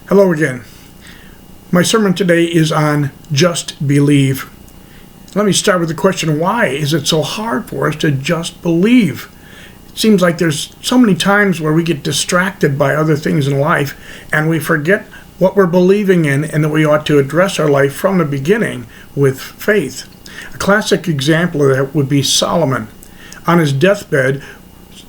Hello again. My sermon today is on just believe. Let me start with the question, why is it so hard for us to just believe? It seems like there's so many times where we get distracted by other things in life and we forget what we're believing in, and that we ought to address our life from the beginning with faith. A classic example of that would be Solomon. On his deathbed,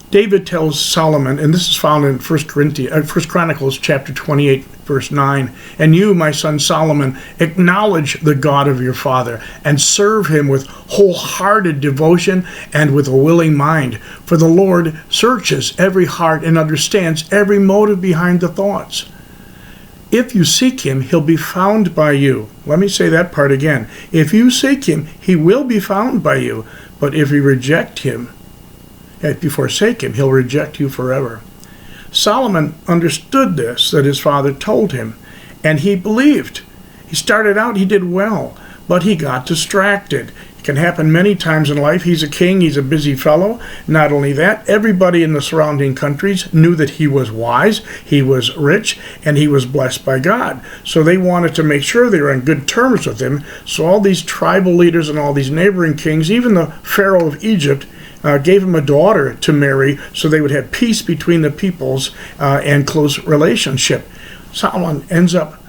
David tells Solomon, and this is found in 1 Chronicles chapter 28, verse 9, "And you, my son Solomon, acknowledge the God of your father, and serve him with wholehearted devotion and with a willing mind. For the Lord searches every heart and understands every motive behind the thoughts. If you seek him, he'll be found by you." Let me say that part again. If you seek him, he will be found by you. But if you forsake him, he'll reject you forever. Solomon understood this, that his father told him, and he believed. He started out, he did well, but he got distracted. It can happen many times in life. He's a king, he's a busy fellow. Not only that, everybody in the surrounding countries knew that he was wise, he was rich, and he was blessed by God. So they wanted to make sure they were on good terms with him. So all these tribal leaders and all these neighboring kings, even the Pharaoh of Egypt, gave him a daughter to marry so they would have peace between the peoples and close relationship. Solomon ends up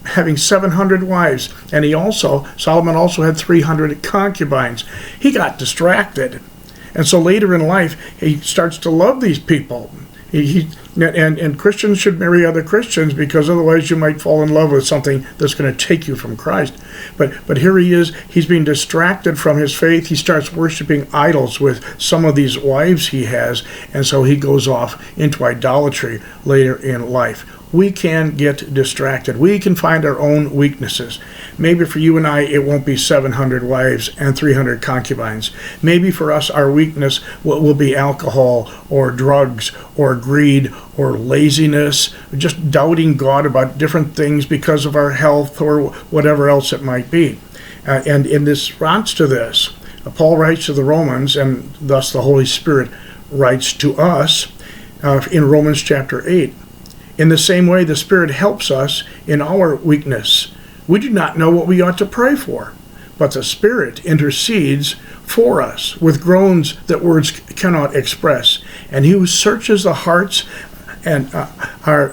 having 700 wives, and Solomon also had 300 concubines. He got distracted, and so later in life he starts to love these people. And Christians should marry other Christians, because otherwise you might fall in love with something that's going to take you from Christ. But here he is, he's being distracted from his faith. He starts worshiping idols with some of these wives he has, and so he goes off into idolatry later in life. We can get distracted. We can find our own weaknesses. Maybe for you and I, it won't be 700 wives and 300 concubines. Maybe for us, our weakness will be alcohol or drugs or greed or laziness, just doubting God about different things because of our health or whatever else it might be. And in response to this, Paul writes to the Romans, and thus the Holy Spirit writes to us in Romans chapter 8. In the same way, the Spirit helps us in our weakness. We do not know what we ought to pray for, but the Spirit intercedes for us with groans that words cannot express. And he who searches the hearts and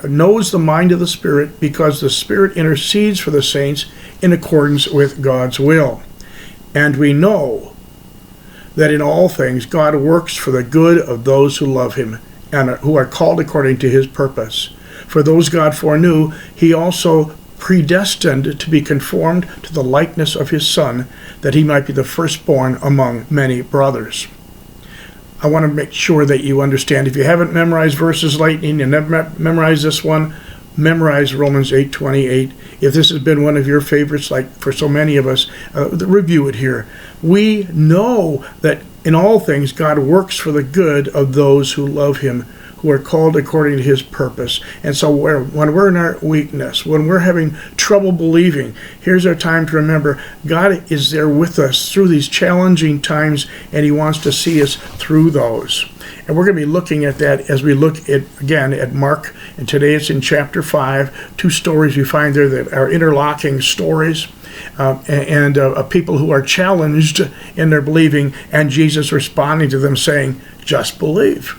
knows the mind of the Spirit, because the Spirit intercedes for the saints in accordance with God's will. And we know that in all things God works for the good of those who love him and who are called according to his purpose. For those God foreknew, he also predestined to be conformed to the likeness of his Son, that he might be the firstborn among many brothers. I want to make sure that you understand. If you haven't memorized verses lately and never memorized this one, memorize Romans 8:28. If this has been one of your favorites, like for so many of us, review it here. We know that in all things God works for the good of those who love him, who are called according to his purpose. And so when we're in our weakness, when we're having trouble believing, here's our time to remember God is there with us through these challenging times, and he wants to see us through those. And we're going to be looking at that as we look at Mark, and today it's in chapter 5, two stories we find there that are interlocking stories. Of people who are challenged in their believing, and Jesus responding to them saying, just believe.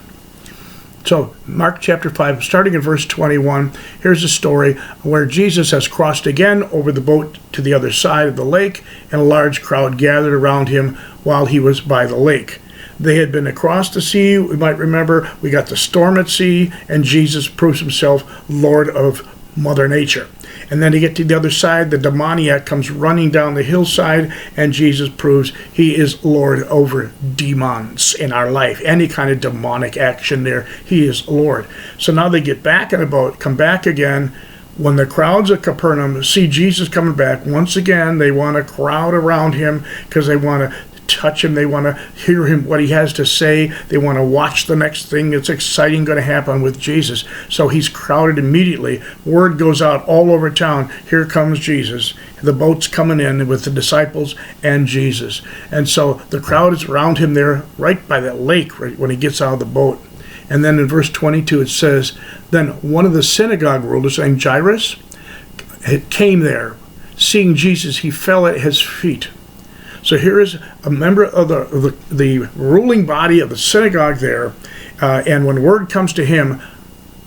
So, Mark chapter 5, starting in verse 21, here's a story where Jesus has crossed again over the boat to the other side of the lake, and a large crowd gathered around him while he was by the lake. They had been across the sea. We might remember we got the storm at sea, and Jesus proves himself Lord of Mother Nature. And then to get to the other side, the demoniac comes running down the hillside, and Jesus proves he is Lord over demons in our life. Any kind of demonic action there, he is Lord. So now they get back in a boat, come back again. When the crowds at Capernaum see Jesus coming back, once again, they want to crowd around him because they want to touch him. They want to hear him, what he has to say. They want to watch the next thing that's exciting going to happen with Jesus. So he's crowded immediately. Word goes out all over town. Here comes Jesus. The boat's coming in with the disciples and Jesus. And so the crowd is around him there right by that lake right when he gets out of the boat. And then in verse 22 it says, then one of the synagogue rulers named Jairus came there. Seeing Jesus, he fell at his feet. So here is a member of the ruling body of the synagogue there, and when word comes to him,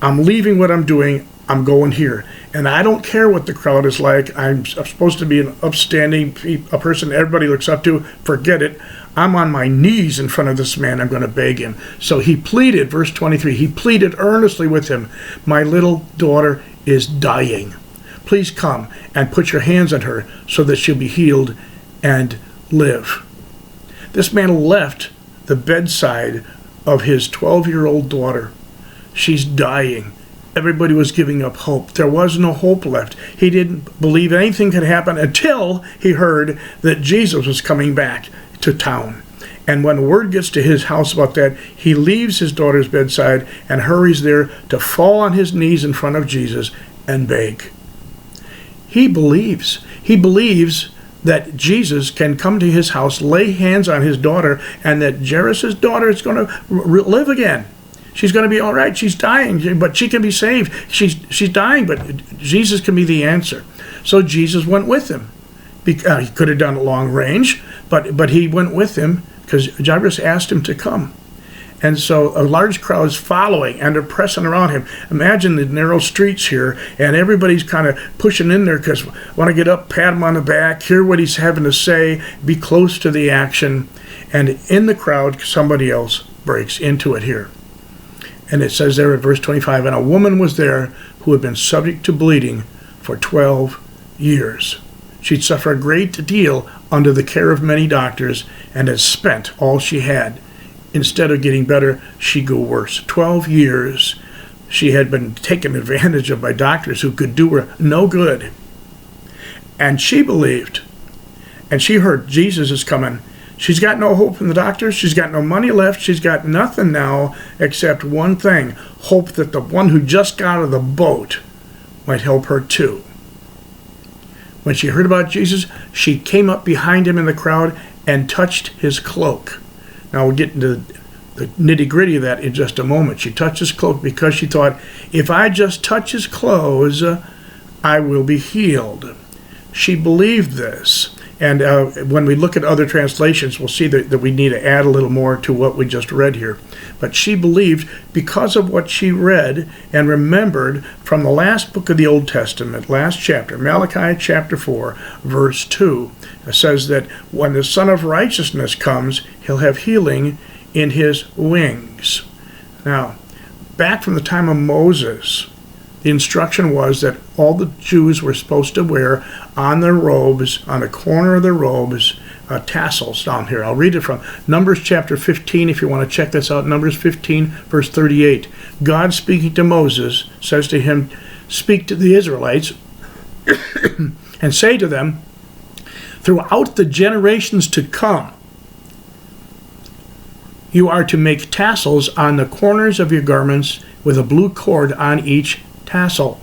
I'm leaving what I'm doing, I'm going here. And I don't care what the crowd is like. I'm supposed to be an upstanding a person everybody looks up to. Forget it. I'm on my knees in front of this man. I'm going to beg him. So he pleaded, verse 23, he pleaded earnestly with him, my little daughter is dying. Please come and put your hands on her so that she'll be healed and live. This man left the bedside of his 12-year-old daughter. She's dying. Everybody was giving up hope. There was no hope left. He didn't believe anything could happen until he heard that Jesus was coming back to town. And when word gets to his house about that, he leaves his daughter's bedside and hurries there to fall on his knees in front of Jesus and beg. He believes. He believes that Jesus can come to his house, lay hands on his daughter, and that Jairus' daughter is going to live again. She's going to be all right. She's dying, but she can be saved. She's dying, but Jesus can be the answer. So Jesus went with him. He could have done it long range, but he went with him because Jairus asked him to come. And so a large crowd is following, and they're pressing around him. Imagine the narrow streets here, and everybody's kind of pushing in there because want to get up, pat him on the back, hear what he's having to say, be close to the action. And in the crowd, somebody else breaks into it here. And it says there in verse 25, and a woman was there who had been subject to bleeding for 12 years. She'd suffered a great deal under the care of many doctors and had spent all she had. Instead of getting better, she grew worse. 12 years she had been taken advantage of by doctors who could do her no good. And she believed. And she heard Jesus is coming. She's got no hope in the doctors. She's got no money left. She's got nothing now except one thing. Hope that the one who just got out of the boat might help her too. When she heard about Jesus, she came up behind him in the crowd and touched his cloak. Now we'll get into the nitty-gritty of that in just a moment. She touched his cloak because she thought, if I just touch his clothes, I will be healed. She believed this. And when we look at other translations, we'll see that we need to add a little more to what we just read here. But she believed because of what she read and remembered from the last book of the Old Testament, last chapter, Malachi chapter 4, verse 2. It says that when the Son of Righteousness comes, he'll have healing in his wings. Now, back from the time of Moses, the instruction was that all the Jews were supposed to wear on their robes, on the corner of their robes, tassels down here. I'll read it from Numbers chapter 15 if you want to check this out. Numbers 15, verse 38. God speaking to Moses says to him, speak to the Israelites and say to them, throughout the generations to come, you are to make tassels on the corners of your garments with a blue cord on each tassel.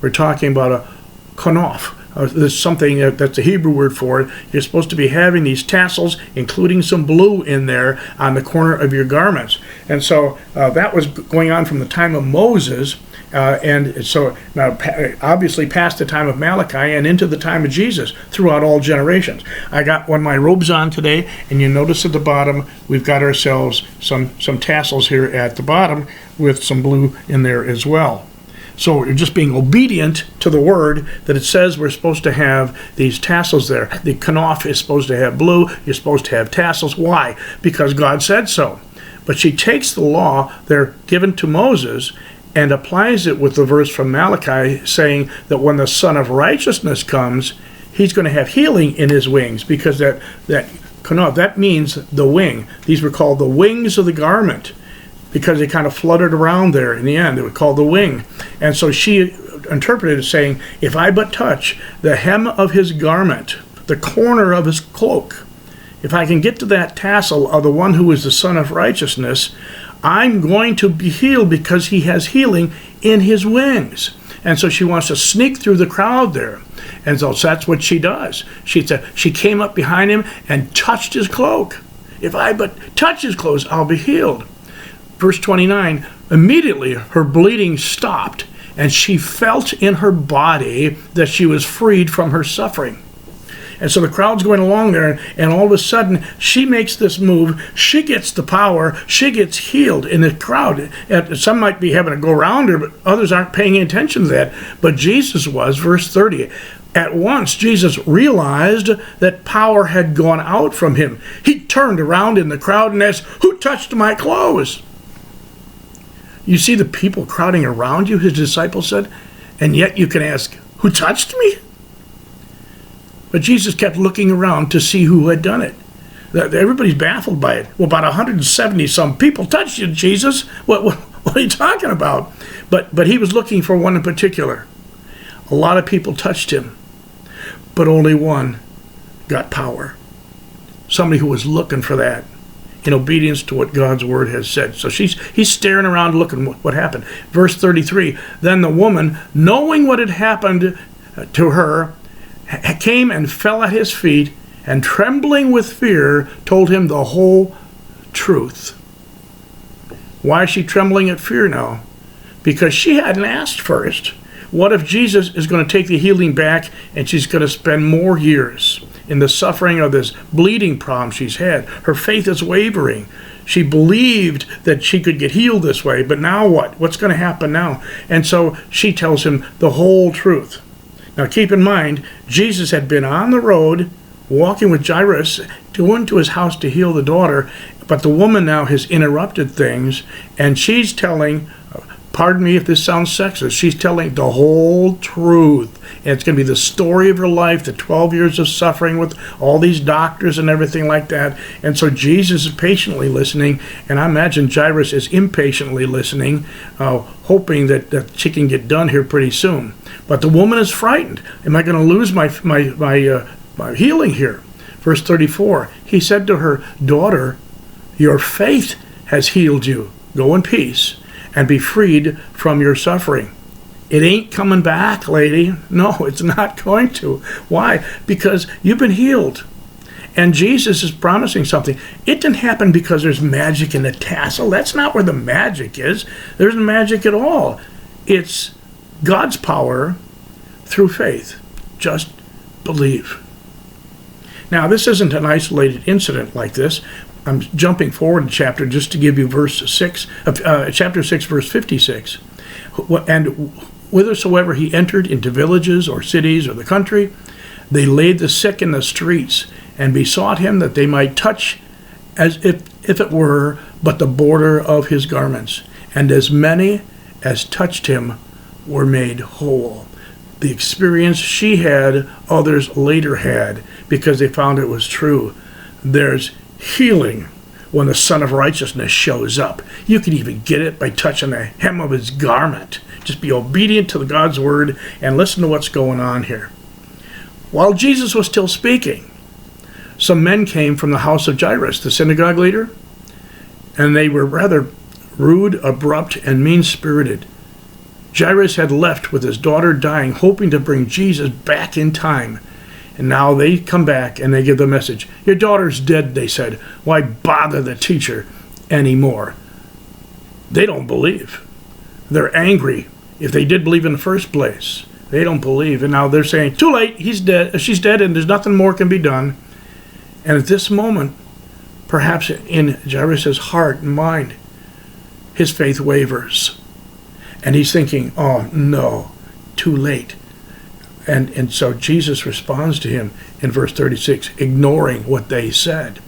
We're talking about a kanof. There's something that's a Hebrew word for it. You're supposed to be having these tassels, including some blue in there, on the corner of your garments. And so that was going on from the time of Moses, and so now obviously past the time of Malachi and into the time of Jesus throughout all generations. I got one of my robes on today, and you notice at the bottom we've got ourselves some tassels here at the bottom with some blue in there as well. So you're just being obedient to the word that it says we're supposed to have these tassels there. The kanof is supposed to have blue. You're supposed to have tassels. Why? Because God said so. But she takes the law there given to Moses and applies it with the verse from Malachi saying that when the Son of Righteousness comes, he's going to have healing in his wings, because that kanof, that means the wing. These were called the wings of the garment, because they kind of fluttered around there in the end. They were called the wing. And so she interpreted it saying, if I but touch the hem of his garment, the corner of his cloak, if I can get to that tassel of the one who is the Son of Righteousness, I'm going to be healed because he has healing in his wings. And so she wants to sneak through the crowd there. And so that's what she does. She came up behind him and touched his cloak. If I but touch his clothes, I'll be healed. Verse 29, immediately her bleeding stopped, and she felt in her body that she was freed from her suffering. And so the crowd's going along there, and all of a sudden, she makes this move. She gets the power. She gets healed in the crowd. Some might be having to go around her, but others aren't paying attention to that. But Jesus was. Verse 30. At once, Jesus realized that power had gone out from him. He turned around in the crowd and asked, "Who touched my clothes?" You see the people crowding around you, his disciples said, and yet you can ask, "Who touched me?" But Jesus kept looking around to see who had done it. Everybody's baffled by it. Well, about 170 some people touched you, Jesus. What are you talking about? But he was looking for one in particular. A lot of people touched him, but only one got power. Somebody who was looking for that in obedience to what God's word has said. So he's staring around looking what happened. Verse 33, then the woman, knowing what had happened to her, came and fell at his feet, and trembling with fear, told him the whole truth. Why is she trembling at fear now? Because she hadn't asked first. What if Jesus is going to take the healing back, and she's going to spend more years in the suffering of this bleeding problem she's had? Her faith is wavering. She believed that she could get healed this way, but now what? What's going to happen now? And so she tells him the whole truth. Now keep in mind, Jesus had been on the road, walking with Jairus, going to his house to heal the daughter, but the woman now has interrupted things, and she's telling, pardon me if this sounds sexist, she's telling the whole truth. And it's going to be the story of her life, the 12 years of suffering with all these doctors and everything like that. And so Jesus is patiently listening, and I imagine Jairus is impatiently listening, hoping that she can get done here pretty soon. But the woman is frightened. Am I going to lose my healing here? Verse 34, he said to her, daughter, your faith has healed you. Go in peace and be freed from your suffering. It ain't coming back, lady. No, it's not going to. Why? Because you've been healed. And Jesus is promising something. It didn't happen because there's magic in the tassel. That's not where the magic is. There's no magic at all. It's God's power through faith. Just believe. Now, this isn't an isolated incident like this. I'm jumping forward a chapter just to give you chapter 6, verse 56. And whithersoever he entered into villages or cities or the country, they laid the sick in the streets and besought him that they might touch as if it were but the border of his garments. And as many as touched him were made whole. The experience she had, others later had, because they found it was true. There's healing when the Son of Righteousness shows up. You can even get it by touching the hem of his garment. Just be obedient to God's word and listen to what's going on here. While Jesus was still speaking, some men came from the house of Jairus, the synagogue leader, and they were rather rude, abrupt, and mean-spirited. Jairus had left with his daughter dying, hoping to bring Jesus back in time. And now they come back and they give the message. Your daughter's dead, they said. Why bother the teacher anymore? They don't believe. They're angry if they did believe in the first place. They don't believe. And now they're saying, too late, he's dead. She's dead and there's nothing more can be done. And at this moment, perhaps in Jairus' heart and mind, his faith wavers. And he's thinking, oh no, too late. And so Jesus responds to him in verse 36, ignoring what they said.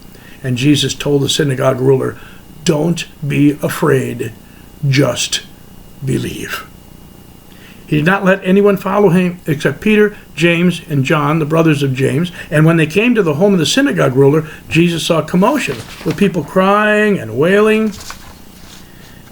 And Jesus told the synagogue ruler, don't be afraid, just believe. He did not let anyone follow him except Peter, James, and John, the brothers of James. And when they came to the home of the synagogue ruler, Jesus saw commotion with people crying and wailing.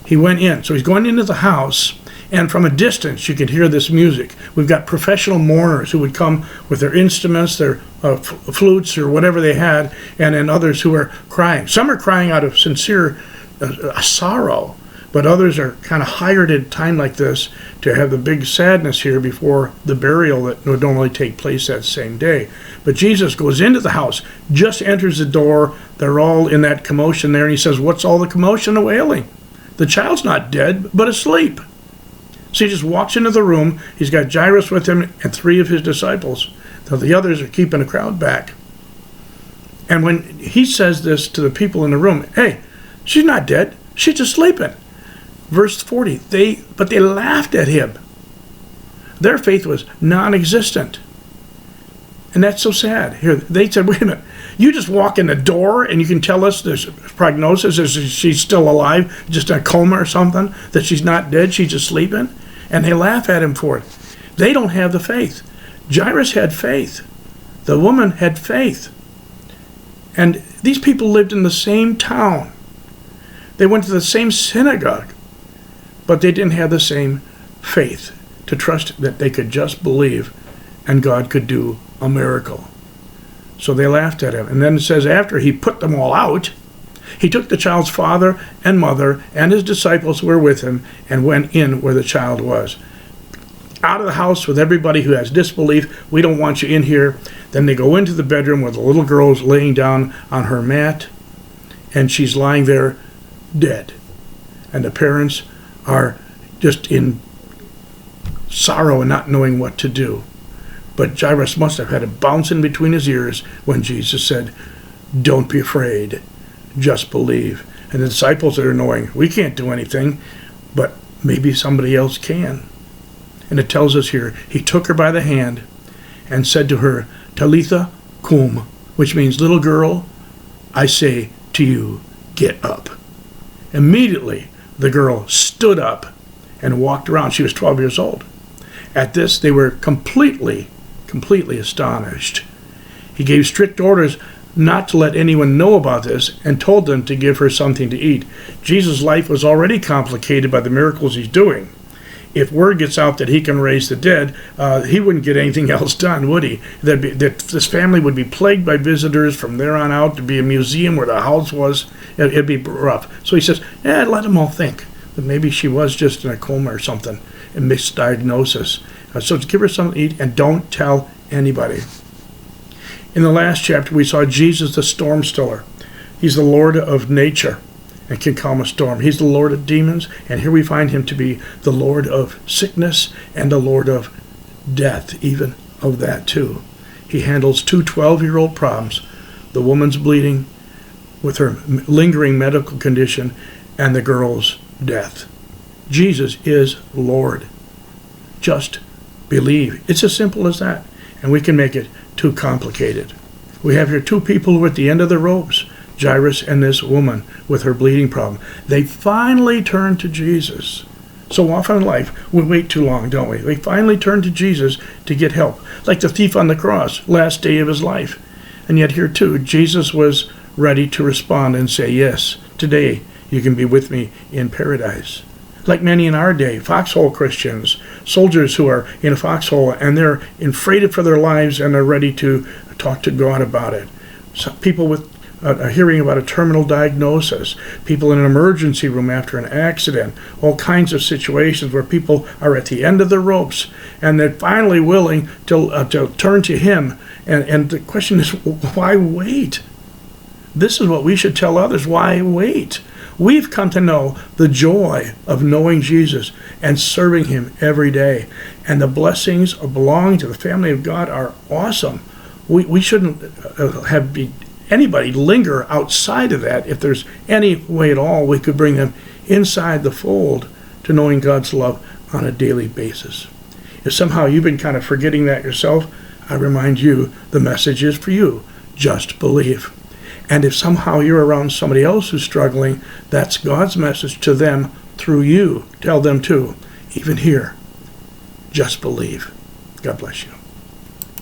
He went in. So he's going into the house. And from a distance, you could hear this music. We've got professional mourners who would come with their instruments, their flutes or whatever they had, and then others who are crying. Some are crying out of sincere sorrow, but others are kind of hired at a time like this to have the big sadness here before the burial that would normally take place that same day. But Jesus goes into the house, just enters the door. They're all in that commotion there, and he says, what's all the commotion and wailing? The child's not dead, but asleep. So he just walks into the room. He's got Jairus with him and 3 of his disciples. So the others are keeping the crowd back. And when he says this to the people in the room, hey, she's not dead. She's just sleeping. Verse 40, but they laughed at him. Their faith was non-existent. And that's so sad. Here, they said, wait a minute, you just walk in the door and you can tell us there's prognosis, is she's still alive, just in a coma or something, that she's not dead, she's just sleeping? And they laugh at him for it. They don't have the faith. Jairus had faith. The woman had faith. And these people lived in the same town. They went to the same synagogue, but they didn't have the same faith to trust that they could just believe and God could do a miracle. So they laughed at him. And then it says after he put them all out, he took the child's father and mother and his disciples who were with him and went in where the child was. Out of the house with everybody who has disbelief. We don't want you in here. Then they go into the bedroom where the little girl is laying down on her mat, and she's lying there dead. And the parents are just in sorrow and not knowing what to do. But Jairus must have had a bounce in between his ears when Jesus said, don't be afraid, just believe. And the disciples are knowing, we can't do anything, but maybe somebody else can. And it tells us here, he took her by the hand and said to her, Talitha cum, which means, little girl, I say to you, get up. Immediately, the girl stood up and walked around. She was 12 years old. At this, they were completely astonished. He gave strict orders not to let anyone know about this and told them to give her something to eat. Jesus' life was already complicated by the miracles he's doing. If word gets out that he can raise the dead, he wouldn't get anything else done, would he? This family would be plagued by visitors from there on out. There'd be a museum where the house was. It'd be rough. So he says, let them all think that maybe she was just in a coma or something, a misdiagnosis. So give her something to eat and don't tell anybody. In the last chapter, we saw Jesus, the storm stiller. He's the Lord of nature and can calm a storm. He's the Lord of demons, and here we find him to be the Lord of sickness and the Lord of death, even of that too. He handles 2 12-year-old problems, the woman's bleeding with her lingering medical condition and the girl's death. Jesus is Lord. Just believe. It's as simple as that, and we can make it too complicated. We have here 2 people who are at the end of their ropes, Jairus and this woman with her bleeding problem. They finally turn to Jesus. So often in life, we wait too long, don't we? We finally turn to Jesus to get help. Like the thief on the cross, last day of his life. And yet here too, Jesus was ready to respond and say, yes, today you can be with me in paradise. Like many in our day, foxhole Christians, soldiers who are in a foxhole and they're afraid for their lives and they're ready to talk to God about it. So people with hearing about a terminal diagnosis, people in an emergency room after an accident, all kinds of situations where people are at the end of their ropes and they're finally willing to turn to him. And the question is, why wait? This is what we should tell others. Why wait? We've come to know the joy of knowing Jesus and serving him every day. And the blessings of belonging to the family of God are awesome. We shouldn't anybody linger outside of that. If there's any way at all, we could bring them inside the fold to knowing God's love on a daily basis. If somehow you've been kind of forgetting that yourself, I remind you, the message is for you. Just believe. And if somehow you're around somebody else who's struggling, that's God's message to them through you. Tell them too, even here, just believe. God bless you.